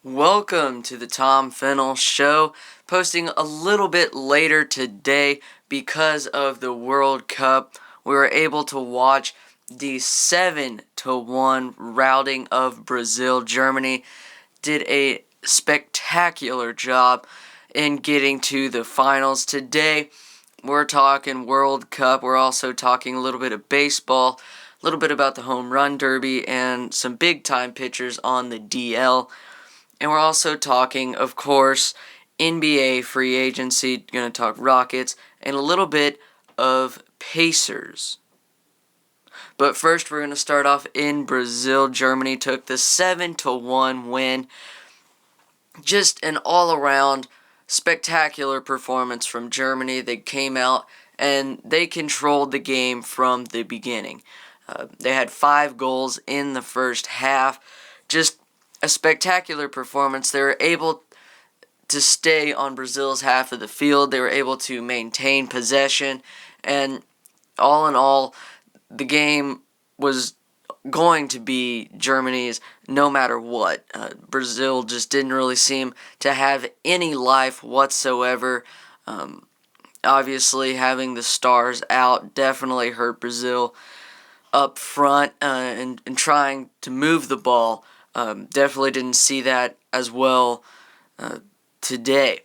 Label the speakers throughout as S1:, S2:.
S1: Welcome to the Tom Fennell Show, posting a little bit later today because of the World Cup. We were able to watch the 7-1 routing of Brazil. Germany did a spectacular job in getting to the finals. Today, we're talking World Cup. We're also talking a little bit of baseball, a little bit about the home run derby, and some big-time pitchers on the DL. And we're also talking, of course, NBA free agency, going to talk Rockets, and a little bit of Pacers. But first, we're going to start off in Brazil. Germany took the 7-1 win. Just an all-around spectacular performance from Germany. They came out and they controlled the game from the beginning. They had 5 goals in the first half. Just a spectacular performance. They were able to stay on Brazil's half of the field. They were able to maintain possession, and all in all, the game was going to be Germany's no matter what. Brazil just didn't really seem to have any life whatsoever. Obviously, having the stars out definitely hurt Brazil up front, and trying to move the ball. Definitely didn't see that as well today.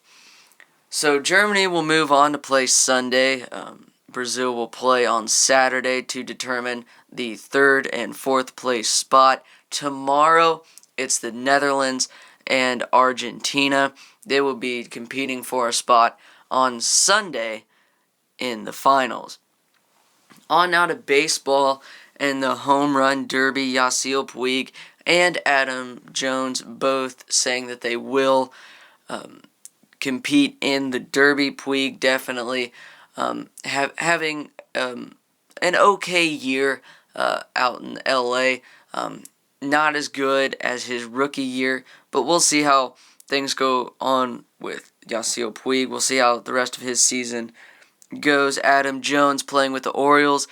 S1: So Germany will move on to play Sunday. Brazil will play on Saturday to determine the 3rd and 4th place spot. Tomorrow, it's the Netherlands and Argentina. They will be competing for a spot on Sunday in the finals. On now to baseball and the home run derby. Yasiel Puig and Adam Jones both saying that they will compete in the derby. Puig definitely having an okay year out in LA. Not as good as his rookie year, but we'll see how things go on with Yasiel Puig. We'll see how the rest of his season goes. Adam Jones playing with the Orioles.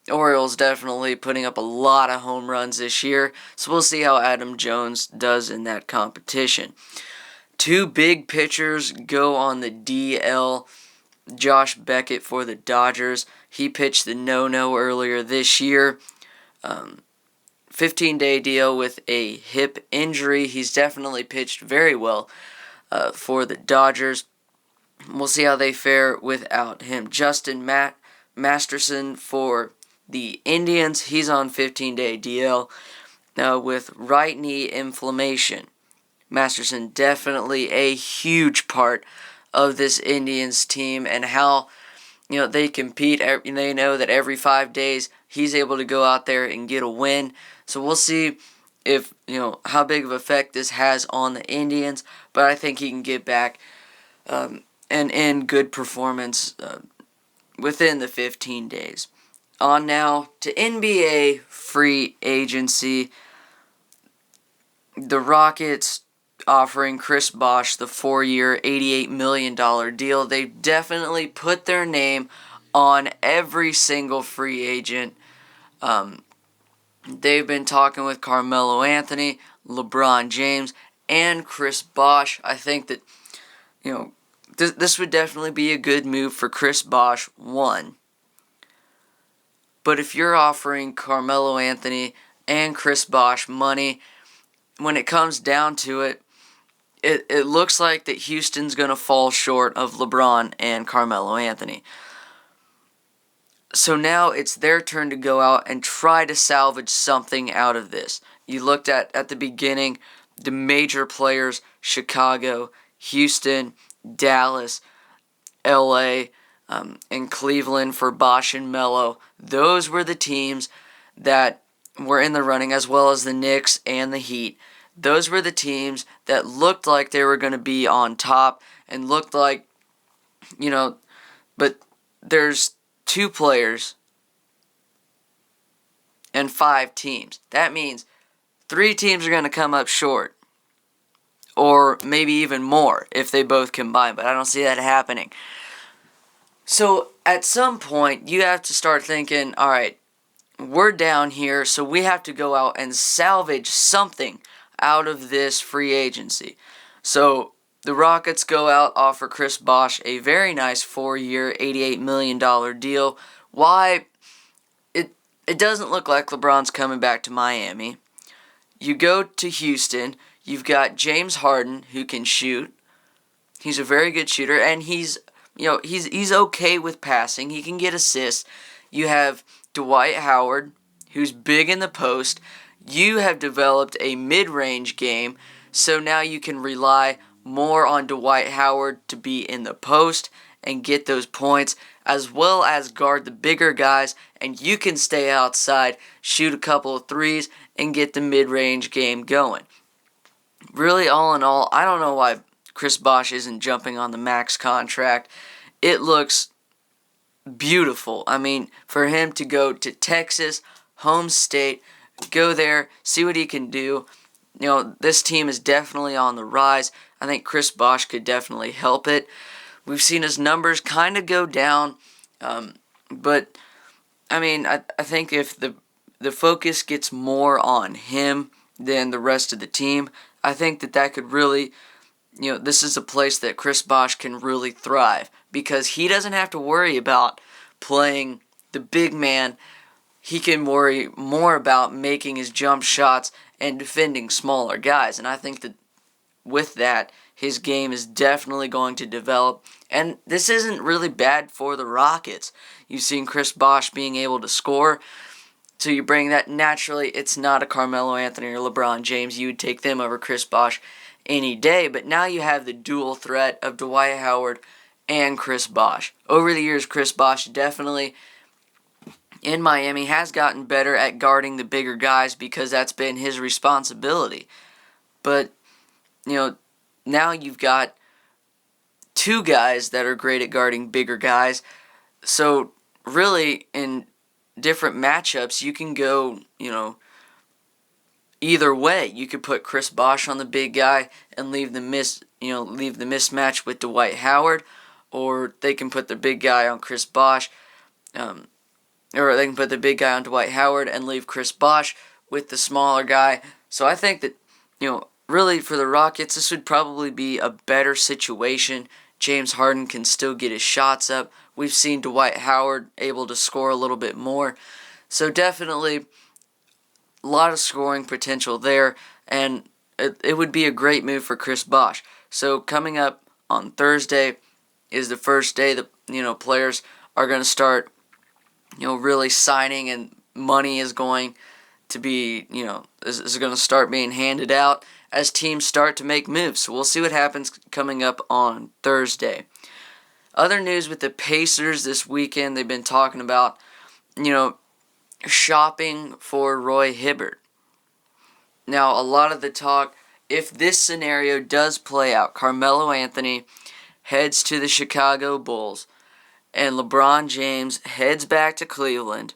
S1: Orioles definitely putting up a lot of home runs this year, so we'll see how Adam Jones does in that competition. 2 big pitchers go on the DL. Josh Beckett for the Dodgers. He pitched the no-no earlier this year. 15-day deal with a hip injury. He's definitely pitched very well for the Dodgers. We'll see how they fare without him. Justin Masterson for the Indians. He's on 15-day DL with right knee inflammation. Masterson definitely a huge part of this Indians team, and how they compete. They know that every 5 days he's able to go out there and get a win. So we'll see if how big of an effect this has on the Indians. But I think he can get back and in good performance within the 15 days. On now to NBA free agency. The Rockets offering Chris Bosh the 4-year, $88 million deal. They definitely put their name on every single free agent. They've been talking with Carmelo Anthony, LeBron James, and Chris Bosh. I think that this would definitely be a good move for Chris Bosh, one. But if you're offering Carmelo Anthony and Chris Bosh money, when it comes down to it, it looks like that Houston's going to fall short of LeBron and Carmelo Anthony. So now it's their turn to go out and try to salvage something out of this. You looked at the beginning, the major players, Chicago, Houston, Dallas, LA, and Cleveland for Bosh and Melo. Those were the teams that were in the running, as well as the Knicks and the Heat. Those were the teams that looked like they were going to be on top and looked like, but there's 2 players and 5 teams. That means 3 teams are going to come up short, or maybe even more if they both combine, but I don't see that happening. So at some point, you have to start thinking, all right, we're down here, so we have to go out and salvage something out of this free agency. So the Rockets go out, offer Chris Bosh a very nice 4-year, $88 million deal. Why? It doesn't look like LeBron's coming back to Miami. You go to Houston, you've got James Harden who can shoot. He's a very good shooter, and he's okay with passing. He can get assists. You have Dwight Howard, who's big in the post. You have developed a mid-range game, so now you can rely more on Dwight Howard to be in the post and get those points, as well as guard the bigger guys, and you can stay outside, shoot a couple of threes, and get the mid-range game going. Really, all in all, I don't know why Chris Bosh isn't jumping on the max contract. It looks beautiful. I mean, for him to go to Texas, home state, go there, see what he can do. This team is definitely on the rise. I think Chris Bosh could definitely help it. We've seen his numbers kind of go down, but I mean, I think if the focus gets more on him than the rest of the team, I think that could really, this is a place that Chris Bosh can really thrive, because he doesn't have to worry about playing the big man. He can worry more about making his jump shots and defending smaller guys, and I think that with that, his game is definitely going to develop, and this isn't really bad for the Rockets. You've seen Chris Bosh being able to score, so you bring that. Naturally, it's not a Carmelo Anthony or LeBron James. You would take them over Chris Bosh any day, but now you have the dual threat of Dwight Howard and Chris Bosh. Over the years, Chris Bosh definitely in Miami has gotten better at guarding the bigger guys because that's been his responsibility. But, now you've got two guys that are great at guarding bigger guys. So, really, in different matchups, you can go, either way. You could put Chris Bosh on the big guy and leave the mismatch with Dwight Howard, or they can put the big guy on Chris Bosh, or they can put the big guy on Dwight Howard and leave Chris Bosh with the smaller guy. So I think that, really for the Rockets, this would probably be a better situation. James Harden can still get his shots up. We've seen Dwight Howard able to score a little bit more. So definitely a lot of scoring potential there, and it would be a great move for Chris Bosh. So coming up on Thursday is the first day that, players are going to start, really signing, and money is going to be, is going to start being handed out as teams start to make moves. So we'll see what happens coming up on Thursday. Other news with the Pacers this weekend, they've been talking about, shopping for Roy Hibbert. Now, a lot of the talk, if this scenario does play out, Carmelo Anthony heads to the Chicago Bulls, and LeBron James heads back to Cleveland,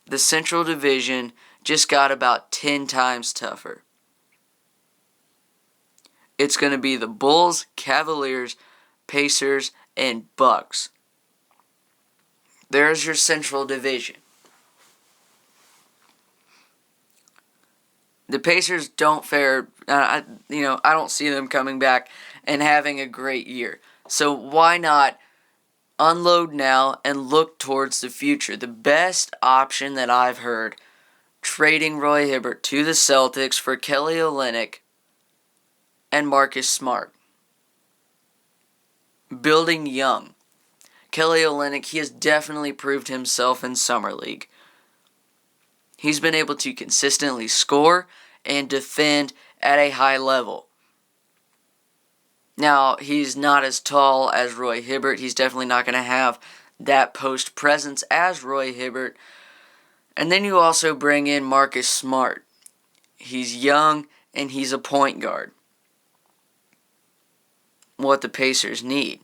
S1: the Central Division just got about 10 times tougher. It's going to be the Bulls, Cavaliers, Pacers, and Bucks. There's your Central Division. The Pacers don't fare, I don't see them coming back and having a great year. So why not unload now and look towards the future? The best option that I've heard, trading Roy Hibbert to the Celtics for Kelly Olynyk and Marcus Smart. Building young. Kelly Olynyk, he has definitely proved himself in Summer League. He's been able to consistently score and defend at a high level. Now, he's not as tall as Roy Hibbert. He's definitely not going to have that post presence as Roy Hibbert. And then you also bring in Marcus Smart. He's young and he's a point guard. What the Pacers need.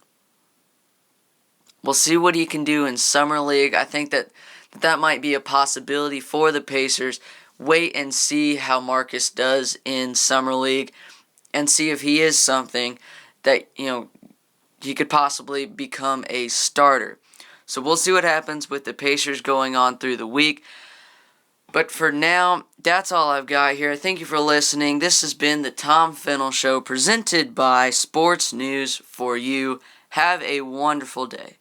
S1: We'll see what he can do in Summer League. I think that might be a possibility for the Pacers. Wait and see how Marcus does in Summer League and see if he is something that, he could possibly become a starter. So we'll see what happens with the Pacers going on through the week. But for now, that's all I've got here. Thank you for listening. This has been the Tom Fennell Show presented by Sports News for You. Have a wonderful day.